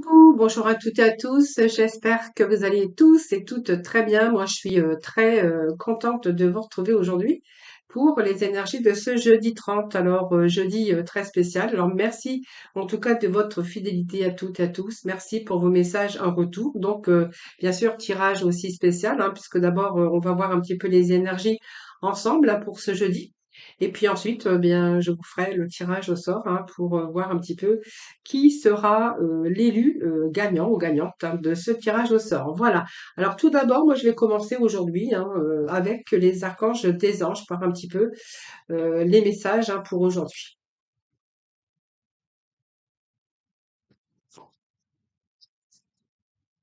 Coucou, bonjour à toutes et à tous. J'espère que vous allez tous et toutes très bien. Moi, je suis très contente de vous retrouver aujourd'hui pour les énergies de ce jeudi 30. Alors, jeudi très spécial. Alors, merci en tout cas de votre fidélité à toutes et à tous. Merci pour vos messages en retour. Donc, bien sûr, tirage aussi spécial, hein, puisque d'abord, on va voir un petit peu les énergies ensemble là, pour ce jeudi. Et puis ensuite, bien, je vous ferai le tirage au sort pour voir un petit peu qui sera l'élu gagnant ou gagnante de ce tirage au sort. Voilà. Alors tout d'abord, moi je vais commencer aujourd'hui avec les archanges des anges, voir un petit peu les messages pour aujourd'hui.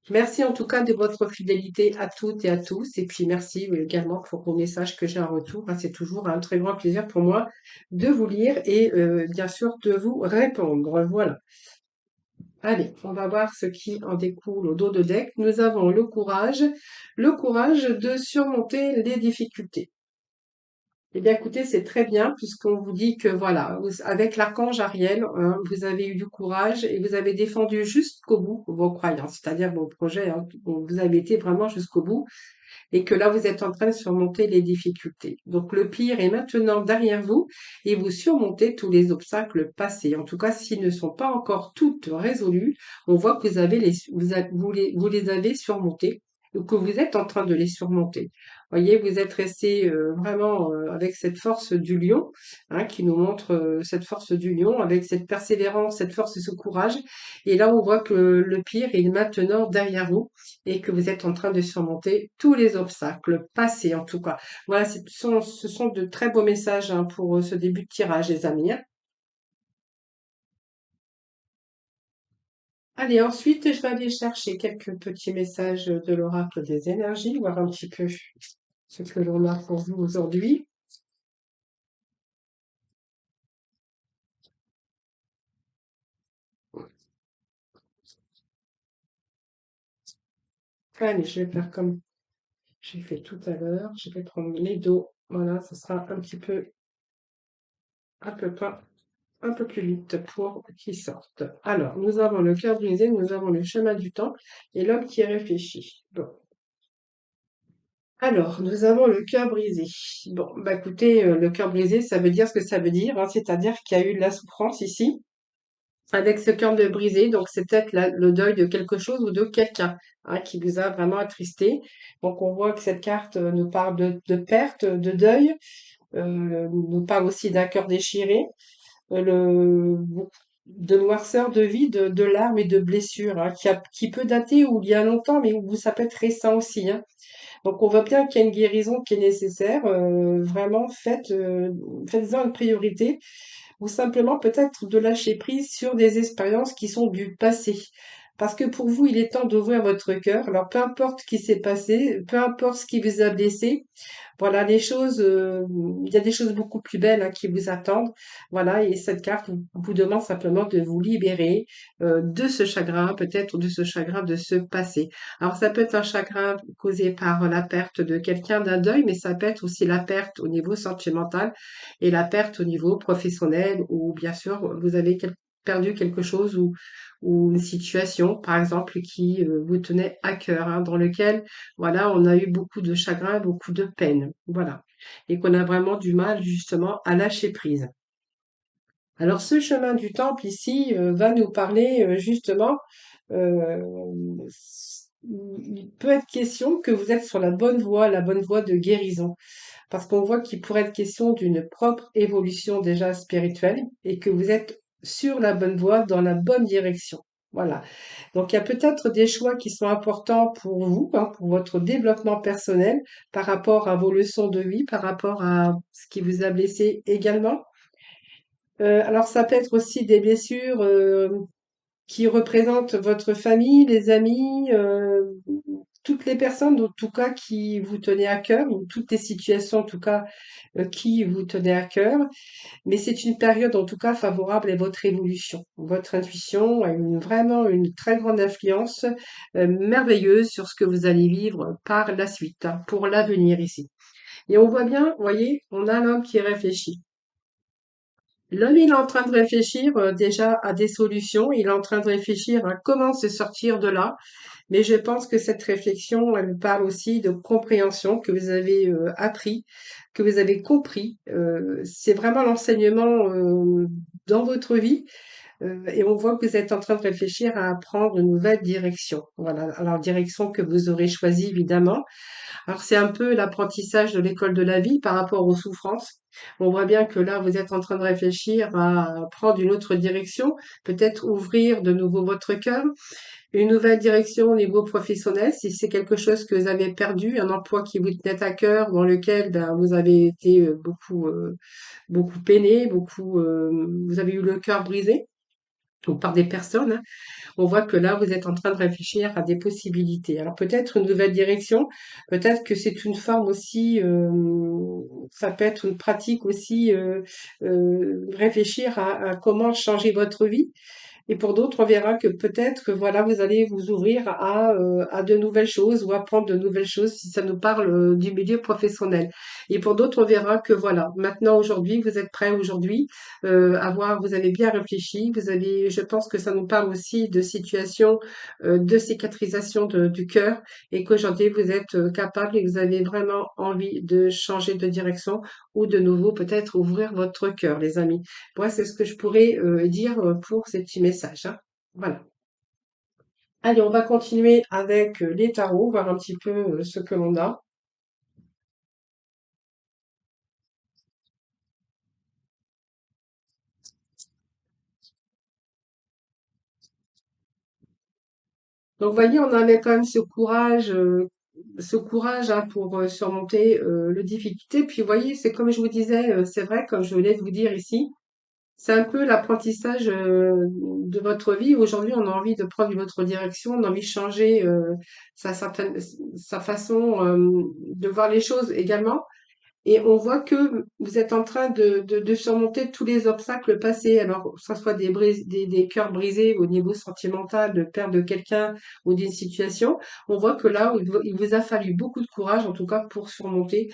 Merci en tout cas de votre fidélité à toutes et à tous. Et puis merci également pour vos messages que j'ai en retour. C'est toujours un très grand plaisir pour moi de vous lire et bien sûr de vous répondre. Voilà. Allez, on va voir ce qui en découle au dos de deck. Nous avons le courage de surmonter les difficultés. Eh bien, écoutez, c'est très bien puisqu'on vous dit que voilà, avec l'archange Ariel, vous avez eu du courage et vous avez défendu jusqu'au bout vos croyances, c'est-à-dire vos projets. Vous avez été vraiment jusqu'au bout et que là, vous êtes en train de surmonter les difficultés. Donc, le pire est maintenant derrière vous et vous surmontez tous les obstacles passés. En tout cas, s'ils ne sont pas encore toutes résolues, on voit que vous les avez surmontés ou que vous êtes en train de les surmonter. Voyez, vous êtes resté vraiment avec cette force du lion, qui nous montre cette force du lion, avec cette persévérance, cette force et ce courage. Et là, on voit que le pire est maintenant derrière vous et que vous êtes en train de surmonter tous les obstacles passés en tout cas. Voilà, ce sont de très beaux messages pour ce début de tirage, les amis, hein. Allez, ensuite, je vais aller chercher quelques petits messages de l'oracle des énergies, voir un petit peu ce que l'on a pour vous aujourd'hui. Allez, je vais faire comme j'ai fait tout à l'heure. Je vais prendre les dos. Voilà, ce sera un peu pas un peu plus vite pour qu'ils sortent. Alors, nous avons le cœur brisé, nous avons le chemin du temps et l'homme qui réfléchit. Bon. Alors, nous avons le cœur brisé. Bon, bah écoutez, le cœur brisé, ça veut dire ce que ça veut dire, c'est-à-dire qu'il y a eu de la souffrance ici, avec ce cœur de brisé, donc c'est peut-être le deuil de quelque chose ou de quelqu'un qui vous a vraiment attristé. Donc on voit que cette carte nous parle de perte, de deuil, nous parle aussi d'un cœur déchiré, beaucoup de noirceur de vie, de larmes et de blessures, qui peut dater ou il y a longtemps, mais où ça peut être récent aussi, hein. Donc on voit bien qu'il y a une guérison qui est nécessaire. Vraiment, faites-en une priorité ou simplement peut-être de lâcher prise sur des expériences qui sont du passé. Parce que pour vous, il est temps d'ouvrir votre cœur. Alors peu importe ce qui s'est passé, peu importe ce qui vous a blessé, voilà, il y a des choses beaucoup plus belles qui vous attendent. Voilà, et cette carte vous demande simplement de vous libérer de ce chagrin, peut-être de ce chagrin de ce passé. Alors ça peut être un chagrin causé par la perte de quelqu'un, d'un deuil, mais ça peut être aussi la perte au niveau sentimental et la perte au niveau professionnel, ou bien sûr vous avez perdu quelque chose ou une situation, par exemple, qui vous tenait à cœur, dans lequel voilà, on a eu beaucoup de chagrin, beaucoup de peine, voilà, et qu'on a vraiment du mal justement à lâcher prise. Alors ce chemin du temple ici va nous parler justement, euh, il peut être question que vous êtes sur la bonne voie de guérison, parce qu'on voit qu'il pourrait être question d'une propre évolution déjà spirituelle et que vous êtes sur la bonne voie, dans la bonne direction. Voilà. Donc, il y a peut-être des choix qui sont importants pour vous, pour votre développement personnel, par rapport à vos leçons de vie, par rapport à ce qui vous a blessé également. Alors, ça peut être aussi des blessures qui représentent votre famille, les amis, toutes les personnes, en tout cas, qui vous tenaient à cœur, ou toutes les situations, en tout cas, qui vous tenaient à cœur. Mais c'est une période en tout cas favorable à votre évolution. Votre intuition a vraiment une très grande influence merveilleuse sur ce que vous allez vivre par la suite, pour l'avenir ici. Et on voit bien, vous voyez, on a l'homme qui réfléchit. L'homme, il est en train de réfléchir déjà à des solutions, il est en train de réfléchir à comment se sortir de là, mais je pense que cette réflexion, elle parle aussi de compréhension que vous avez appris, que vous avez compris. C'est vraiment l'enseignement dans votre vie. Et on voit que vous êtes en train de réfléchir à prendre une nouvelle direction. Voilà, alors direction que vous aurez choisie évidemment. Alors c'est un peu l'apprentissage de l'école de la vie par rapport aux souffrances. On voit bien que là, vous êtes en train de réfléchir à prendre une autre direction, peut-être ouvrir de nouveau votre cœur, une nouvelle direction au niveau professionnel, si c'est quelque chose que vous avez perdu, un emploi qui vous tenait à cœur, dans lequel ben, vous avez été beaucoup peiné, vous avez eu le cœur brisé, ou par des personnes, hein. On voit que là, vous êtes en train de réfléchir à des possibilités. Alors peut-être une nouvelle direction, peut-être que c'est une forme aussi, ça peut être une pratique aussi, réfléchir à comment changer votre vie. Et pour d'autres, on verra que peut-être que voilà, vous allez vous ouvrir à de nouvelles choses ou apprendre de nouvelles choses si ça nous parle du milieu professionnel. Et pour d'autres, on verra que voilà, maintenant aujourd'hui, vous êtes prêts aujourd'hui à voir, vous avez bien réfléchi, vous avez, je pense que ça nous parle aussi de situations de cicatrisation du cœur et qu'aujourd'hui vous êtes capable et que vous avez vraiment envie de changer de direction ou de nouveau peut-être ouvrir votre cœur, les amis. Moi, c'est ce que je pourrais dire pour ces petits messages, hein. Voilà. Allez, on va continuer avec les tarots, voir un petit peu ce que l'on a. Donc, vous voyez, on avait quand même ce courage hein, pour surmonter le difficulté. Puis, vous voyez, c'est comme je vous disais, c'est vrai, comme je voulais vous dire ici, c'est un peu l'apprentissage de votre vie. Aujourd'hui, on a envie de prendre une autre direction, on a envie de changer sa façon de voir les choses également. Et on voit que vous êtes en train de surmonter tous les obstacles passés, alors que ce soit des cœurs brisés au niveau sentimental, de perdre de quelqu'un ou d'une situation. On voit que là, il vous a fallu beaucoup de courage, en tout cas, pour surmonter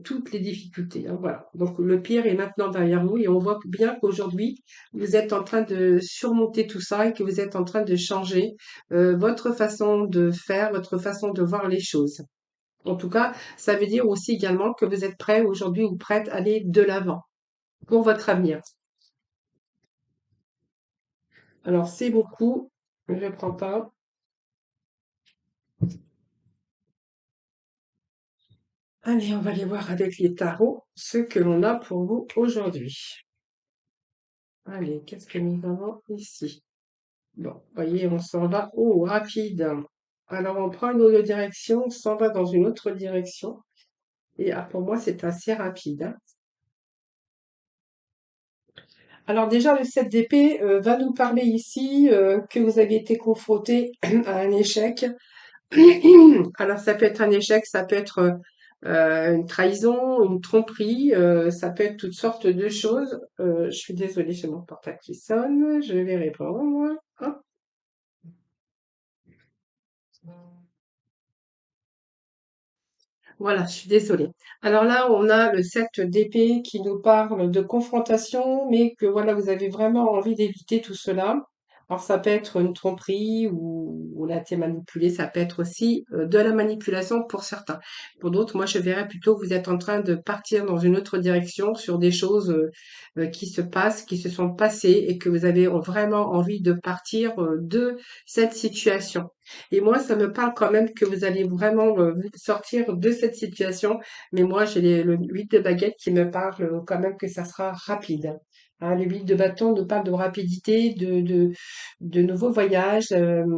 toutes les difficultés, hein, voilà. Donc le pire est maintenant derrière vous et on voit bien qu'aujourd'hui, vous êtes en train de surmonter tout ça et que vous êtes en train de changer votre façon de faire, votre façon de voir les choses. En tout cas, ça veut dire aussi également que vous êtes prêt aujourd'hui ou prête à aller de l'avant pour votre avenir. Alors, c'est beaucoup. Je prends pas. Allez, on va aller voir avec les tarots ce que l'on a pour vous aujourd'hui. Allez, qu'est-ce que nous avons ici? Bon, vous voyez, on s'en va. Oh, rapide. Alors, on prend une autre direction, on s'en va dans une autre direction. Et pour moi, c'est assez rapide, hein. Alors déjà, le 7 d'épée va nous parler ici que vous avez été confronté à un échec. Alors ça peut être un échec, ça peut être une trahison, une tromperie, ça peut être toutes sortes de choses. Je suis désolée, j'ai mon portable qui sonne, je vais répondre. Hop, voilà, je suis désolée. Alors là, on a le 7 d'épée qui nous parle de confrontation, mais que voilà, vous avez vraiment envie d'éviter tout cela. Alors ça peut être une tromperie ou là, été manipulé, ça peut être aussi de la manipulation pour certains. Pour d'autres, moi je verrais plutôt que vous êtes en train de partir dans une autre direction sur des choses qui se passent, qui se sont passées et que vous avez vraiment envie de partir de cette situation. Et moi, ça me parle quand même que vous allez vraiment sortir de cette situation. Mais moi, j'ai le 8 de baguette qui me parle quand même que ça sera rapide. Hein, le 8 de bâton nous parle de rapidité, de nouveaux voyages. Euh,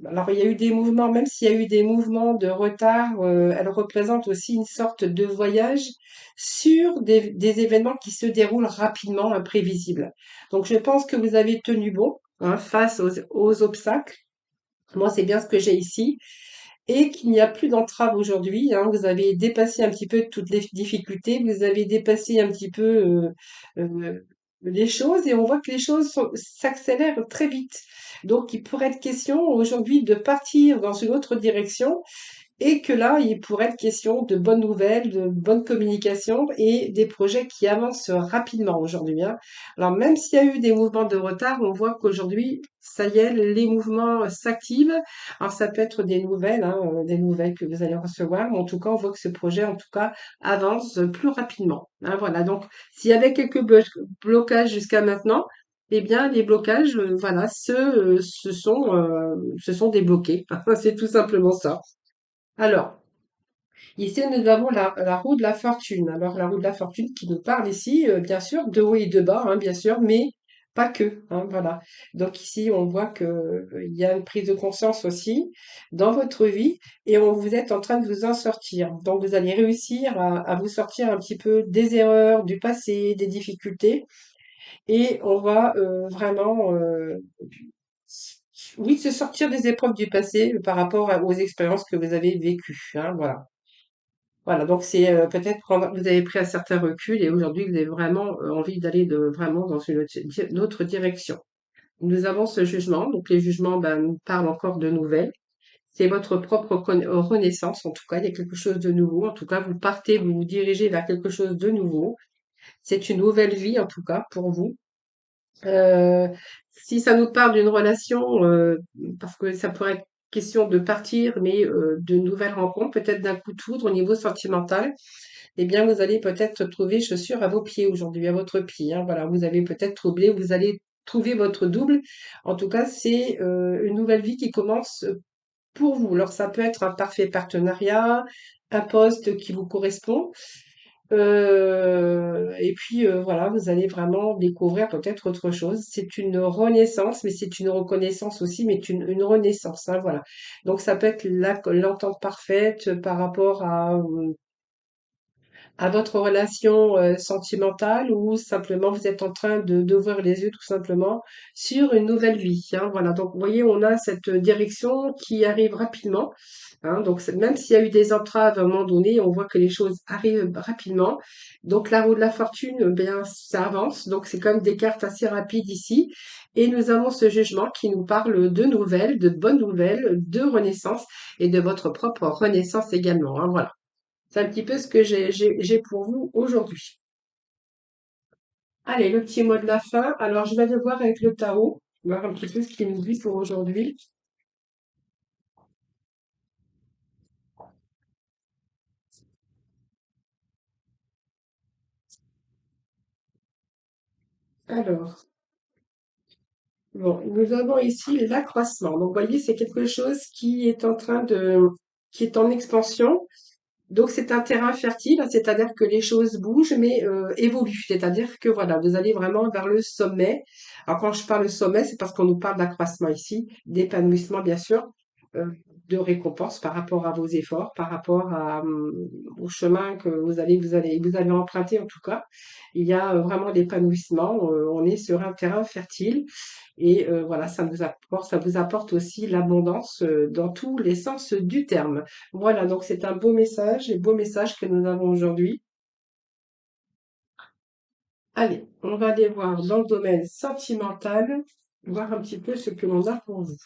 alors, il y a eu des mouvements, même s'il y a eu des mouvements de retard, elle représente aussi une sorte de voyage sur des événements qui se déroulent rapidement, imprévisibles. Donc, je pense que vous avez tenu bon, hein, face aux obstacles. Moi, c'est bien ce que j'ai ici. Et qu'il n'y a plus d'entrave aujourd'hui, hein. Vous avez dépassé un petit peu toutes les difficultés, vous avez dépassé un petit peu les choses et on voit que les choses s'accélèrent très vite. Donc, il pourrait être question aujourd'hui de partir dans une autre direction et que là, il pourrait être question de bonnes nouvelles, de bonne communication et des projets qui avancent rapidement aujourd'hui, hein. Alors même s'il y a eu des mouvements de retard, on voit qu'aujourd'hui, ça y est, les mouvements s'activent. Alors ça peut être des nouvelles, hein, des nouvelles que vous allez recevoir, mais en tout cas, on voit que ce projet, en tout cas, avance plus rapidement, hein. Voilà. Donc, s'il y avait quelques blocages jusqu'à maintenant, eh bien, les blocages, voilà, se sont débloqués. C'est tout simplement ça. Alors, ici, nous avons la roue de la fortune. Alors, la roue de la fortune qui nous parle ici, bien sûr, de haut et de bas, hein, bien sûr, mais pas que, hein, voilà. Donc ici, on voit que il y a une prise de conscience aussi dans votre vie et vous êtes en train de vous en sortir. Donc, vous allez réussir à vous sortir un petit peu des erreurs du passé, des difficultés, et on va vraiment, oui, se sortir des épreuves du passé par rapport aux expériences que vous avez vécues, hein, voilà. Voilà, donc c'est peut-être vous avez pris un certain recul et aujourd'hui vous avez vraiment envie d'aller vraiment dans une autre direction. Nous avons ce jugement, donc les jugements ben, nous parlent encore de nouvelles. C'est votre propre renaissance, en tout cas, il y a quelque chose de nouveau. En tout cas, vous partez, vous vous dirigez vers quelque chose de nouveau. C'est une nouvelle vie, en tout cas, pour vous. Euh, Si ça nous parle d'une relation, parce que ça pourrait être question de partir, mais de nouvelles rencontres, peut-être d'un coup de foudre au niveau sentimental, eh bien, vous allez peut-être trouver chaussures à vos pieds aujourd'hui, à votre pied, hein. Voilà, vous avez peut-être trouvé, vous allez trouver votre double. En tout cas, c'est une nouvelle vie qui commence pour vous. Alors, ça peut être un parfait partenariat, un poste qui vous correspond. Et puis voilà, vous allez vraiment découvrir peut-être autre chose. C'est une renaissance, mais c'est une reconnaissance aussi, mais une renaissance, hein, voilà. Donc ça peut être l'entente parfaite par rapport à votre relation sentimentale ou simplement vous êtes en train d'ouvrir les yeux tout simplement sur une nouvelle vie, hein, voilà. Donc vous voyez, on a cette direction qui arrive rapidement, hein. Donc même s'il y a eu des entraves à un moment donné, on voit que les choses arrivent rapidement. Donc la roue de la fortune, bien ça avance. Donc c'est quand même des cartes assez rapides ici. Et nous avons ce jugement qui nous parle de nouvelles, de bonnes nouvelles, de renaissance et de votre propre renaissance également, hein, voilà. C'est un petit peu ce que j'ai pour vous aujourd'hui. Allez, le petit mot de la fin. Alors, je vais aller voir avec le tarot, voir un petit peu ce qu'il nous dit pour aujourd'hui. Alors, bon, nous avons ici l'accroissement. Donc, vous voyez, c'est quelque chose qui est qui est en expansion. Donc, c'est un terrain fertile, hein, c'est-à-dire que les choses bougent, mais évoluent. C'est-à-dire que, voilà, vous allez vraiment vers le sommet. Alors, quand je parle de sommet, c'est parce qu'on nous parle d'accroissement ici, d'épanouissement, bien sûr, euh, de récompense par rapport à vos efforts, par rapport au chemin que vous allez emprunter, en tout cas. Il y a vraiment l'épanouissement. On est sur un terrain fertile. Et voilà, ça vous apporte aussi l'abondance dans tous les sens du terme. Voilà, donc c'est un beau message que nous avons aujourd'hui. Allez, on va aller voir dans le domaine sentimental, voir un petit peu ce que l'on a pour vous.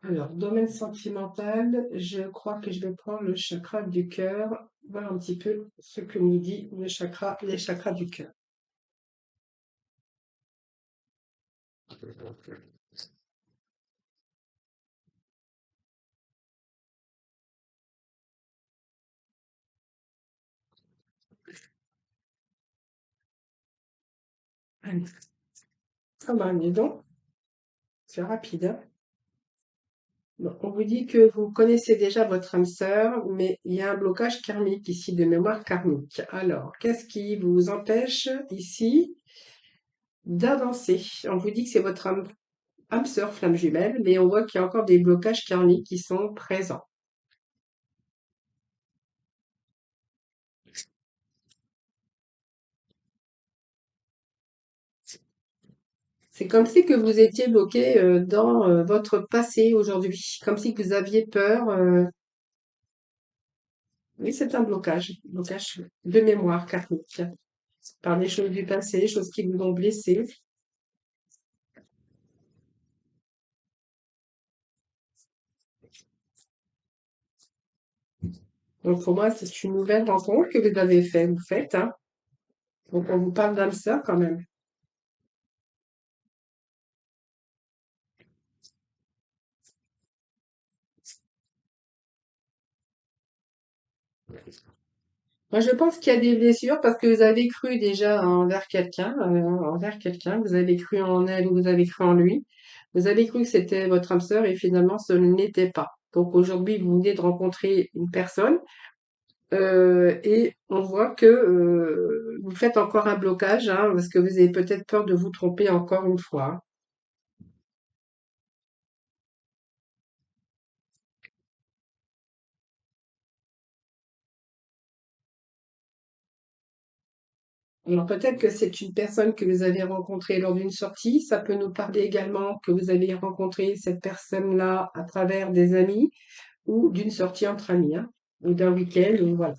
Alors, domaine sentimental, je crois que je vais prendre le chakra du cœur, voir un petit peu ce que nous dit les chakras du cœur. Allez, ça va, dis donc, c'est rapide, hein. Bon, on vous dit que vous connaissez déjà votre âme sœur, mais il y a un blocage karmique ici, de mémoire karmique. Alors, qu'est-ce qui vous empêche ici d'avancer? On vous dit que c'est votre âme sœur flamme jumelle, mais on voit qu'il y a encore des blocages karmiques qui sont présents. C'est comme si que vous étiez bloqué dans votre passé aujourd'hui, comme si que vous aviez peur. Oui, c'est un blocage de mémoire karmique, par les choses du passé, choses qui vous ont blessé. Donc pour moi, c'est une nouvelle rencontre que vous faites, hein. Donc on vous parle d'âme sœur quand même. Moi, je pense qu'il y a des blessures parce que vous avez cru déjà envers quelqu'un, vous avez cru en elle ou vous avez cru en lui. Vous avez cru que c'était votre âme sœur et finalement ce n'était pas. Donc aujourd'hui, vous venez de rencontrer une personne et on voit que vous faites encore un blocage, hein, parce que vous avez peut-être peur de vous tromper encore une fois, hein. Alors peut-être que c'est une personne que vous avez rencontrée lors d'une sortie. Ça peut nous parler également que vous avez rencontré cette personne-là à travers des amis ou d'une sortie entre amis, hein, ou d'un week-end, ou voilà.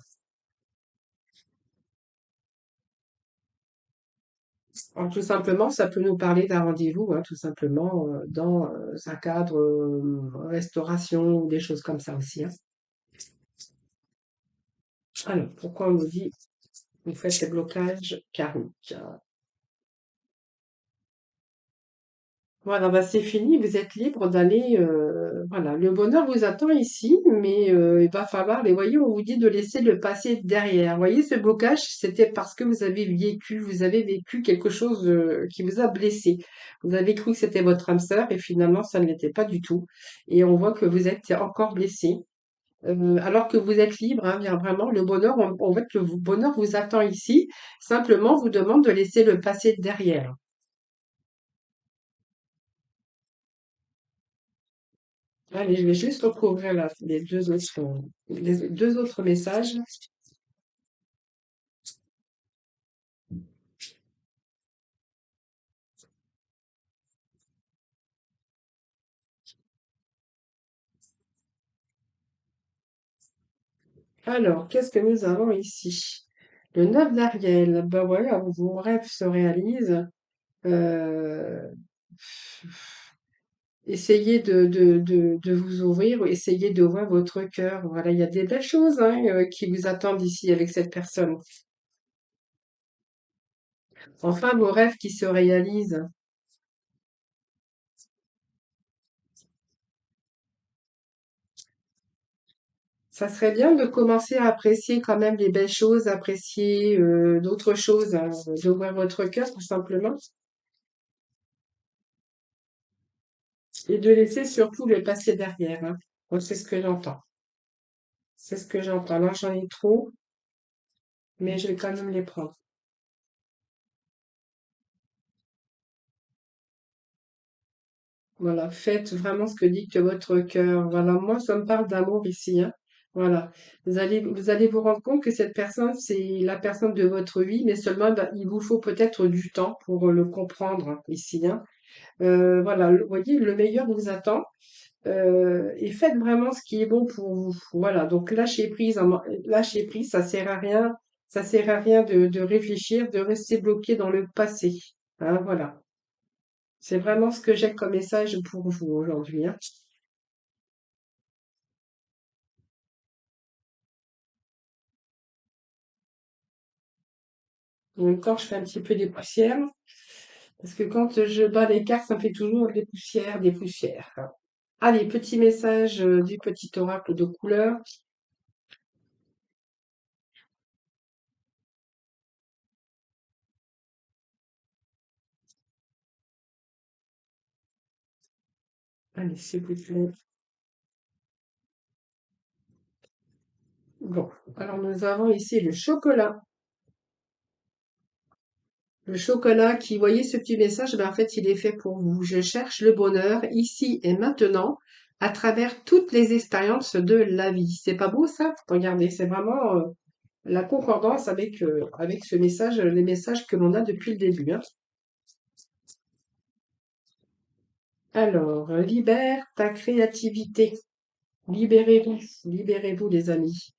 Alors, tout simplement, ça peut nous parler d'un rendez-vous, hein, tout simplement, dans un cadre restauration ou des choses comme ça aussi, hein. Alors, pourquoi on nous dit vous faites ces blocages karmiques? Voilà, bah c'est fini, vous êtes libre d'aller, voilà, le bonheur vous attend ici, mais il va falloir, les voyez, on vous dit de laisser le passé derrière. Vous voyez, ce blocage, c'était parce que vous avez vécu quelque chose qui vous a blessé. Vous avez cru que c'était votre âme sœur et finalement, ça ne l'était pas du tout. Et on voit que vous êtes encore blessé, alors que vous êtes libre, hein, bien vraiment, le bonheur, en fait, le bonheur vous attend ici, simplement vous demande de laisser le passé derrière. Allez, je vais juste recouvrir les deux autres messages. Alors, qu'est-ce que nous avons ici? Le 9 d'Ariel. Ben voilà, vos rêves se réalisent. Euh, essayez de vous ouvrir, essayez d'ouvrir votre cœur. Voilà, il y a des belles choses hein, qui vous attendent ici avec cette personne. Enfin, vos rêves qui se réalisent. Ça serait bien de commencer à apprécier quand même les belles choses, apprécier d'autres choses, hein, d'ouvrir votre cœur tout simplement. Et de laisser surtout le passé derrière, hein. Moi, c'est ce que j'entends. C'est ce que j'entends. Là, j'en ai trop, mais je vais quand même les prendre. Voilà, faites vraiment ce que dicte votre cœur. Voilà, moi, ça me parle d'amour ici, hein. Voilà. Vous allez vous rendre compte que cette personne, c'est la personne de votre vie, mais seulement, bah, il vous faut peut-être du temps pour le comprendre hein, ici, hein. Voilà, vous voyez, le meilleur vous attend. Et faites vraiment ce qui est bon pour vous. Voilà, donc lâchez prise, ça sert à rien de réfléchir, de rester bloqué dans le passé. Hein, voilà, c'est vraiment ce que j'ai comme message pour vous aujourd'hui, hein. En même temps, je fais un petit peu des poussières, parce que quand je bats les cartes, ça me fait toujours des poussières, des poussières. Allez, petit message du petit oracle de couleur. Allez, s'il vous plaît. Bon, alors nous avons ici le chocolat. Le chocolat qui, voyez ce petit message, ben en fait, il est fait pour vous. Je cherche le bonheur ici et maintenant à travers toutes les expériences de la vie. C'est pas beau ça? Regardez, c'est vraiment la concordance avec ce message, les messages que l'on a depuis le début, hein. Alors, libère ta créativité. Libérez-vous, libérez-vous les amis.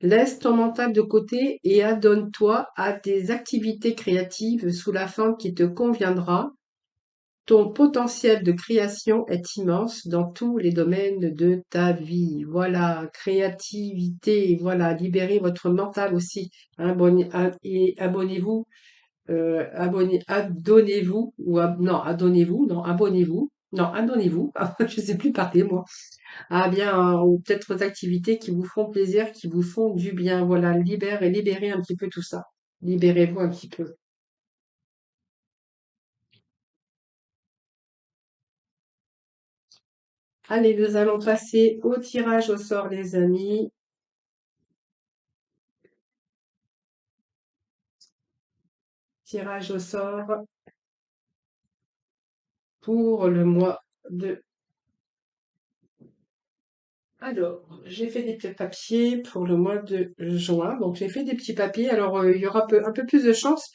Laisse ton mental de côté et adonne-toi à des activités créatives sous la forme qui te conviendra. Ton potentiel de création est immense dans tous les domaines de ta vie. Voilà, créativité, voilà, libérez votre mental aussi. Et abonnez-vous, adonnez-vous, non, adonnez-vous, non, abonnez-vous, non, adonnez-vous, je sais plus parler, moi. Ah bien, ou peut-être aux activités qui vous font plaisir, qui vous font du bien. Voilà, libérez un petit peu tout ça. Libérez-vous un petit peu. Allez, nous allons passer au tirage au sort, les amis. Tirage au sort pour le mois de... Alors, j'ai fait des petits papiers pour le mois de juin. Donc, j'ai fait des petits papiers. Alors, il y aura un peu plus de chance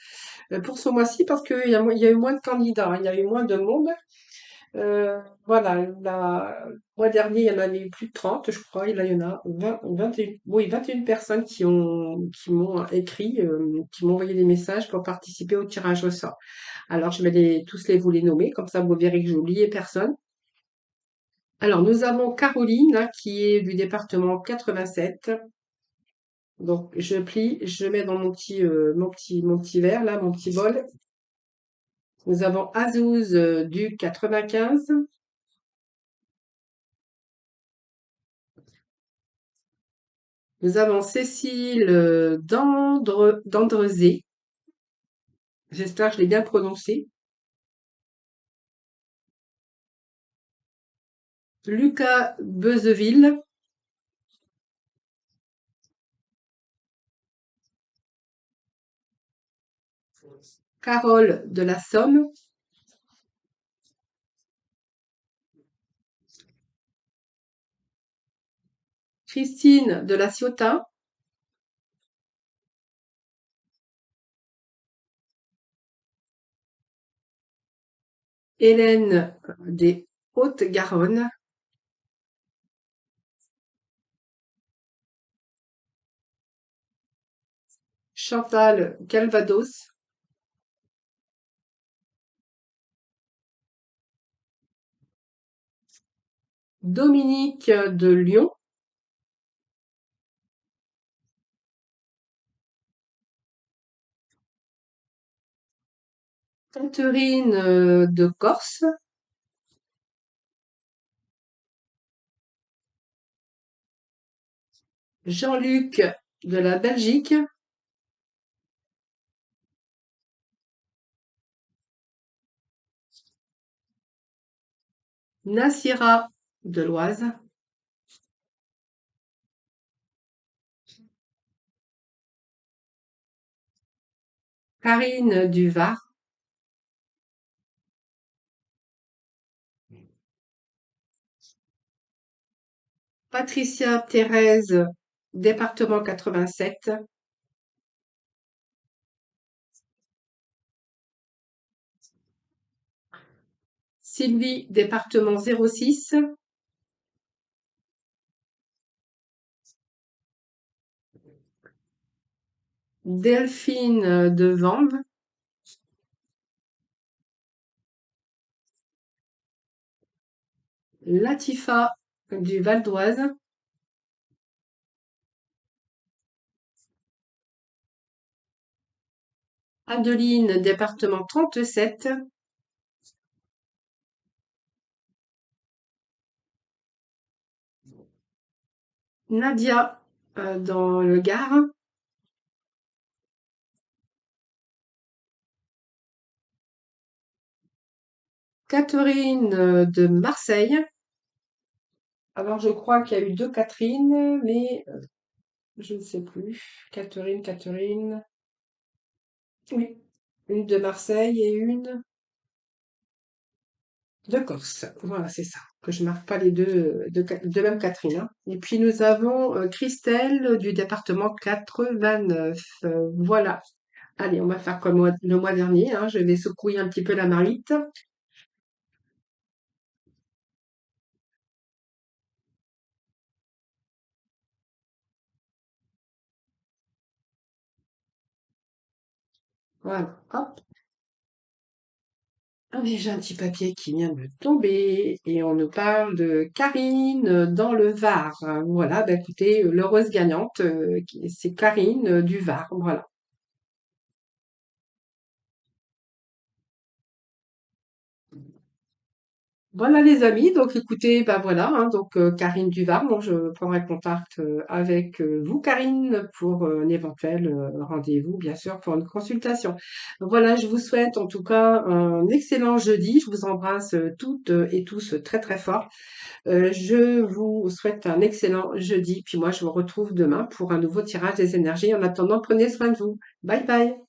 pour ce mois-ci parce il y a eu moins de candidats, hein. Il y a eu moins de monde. Voilà, le mois dernier, il y en avait eu plus de 30, je crois, et là, il y en a 20, 21, oui, 21 personnes qui m'ont écrit, qui m'ont envoyé des messages pour participer au tirage au sort. Alors, je vais vous les nommer, comme ça, vous verrez que j'ai oublié personne. Alors, nous avons Caroline, hein, qui est du département 87. Donc, je plie, je mets dans mon petit verre, là, mon petit bol. Nous avons Azouz, du 95. Nous avons Cécile d'Andrezé. J'espère que je l'ai bien prononcé. Lucas Beuzeville. Carole de la Somme. Christine de la Ciotat. Hélène des Hautes-Garonne. Chantal Calvados. Dominique de Lyon. Catherine de Corse. Jean-Luc de la Belgique. Nassira de l'Oise. Karine du Var. Patricia Thérèse, département 87. Sylvie, département 06. Delphine de Vanves. Latifa du Val d'Oise. Adeline, département 37. Nadia, dans le Gard. Catherine, de Marseille. Alors, je crois qu'il y a eu deux Catherine, mais je ne sais plus. Catherine. Oui. Une de Marseille et une de Corse. Voilà, c'est ça. Que je marque pas les deux de même Catherine, hein. Et puis nous avons Christelle du département 89. Voilà. Allez, on va faire comme le mois dernier, hein. Je vais secouer un petit peu la marmite. Voilà. Hop. Ah, mais j'ai un petit papier qui vient de tomber et on nous parle de Karine dans le Var. Voilà, bah écoutez, l'heureuse gagnante, c'est Karine du Var. Voilà. Voilà les amis, donc écoutez, bah voilà, hein, donc Karine Duvar, moi je prendrai contact avec vous, Karine, pour un éventuel rendez-vous, bien sûr, pour une consultation. Voilà, je vous souhaite en tout cas un excellent jeudi. Je vous embrasse toutes et tous très très fort. Je vous souhaite un excellent jeudi, puis moi je vous retrouve demain pour un nouveau tirage des énergies. En attendant, prenez soin de vous. Bye bye.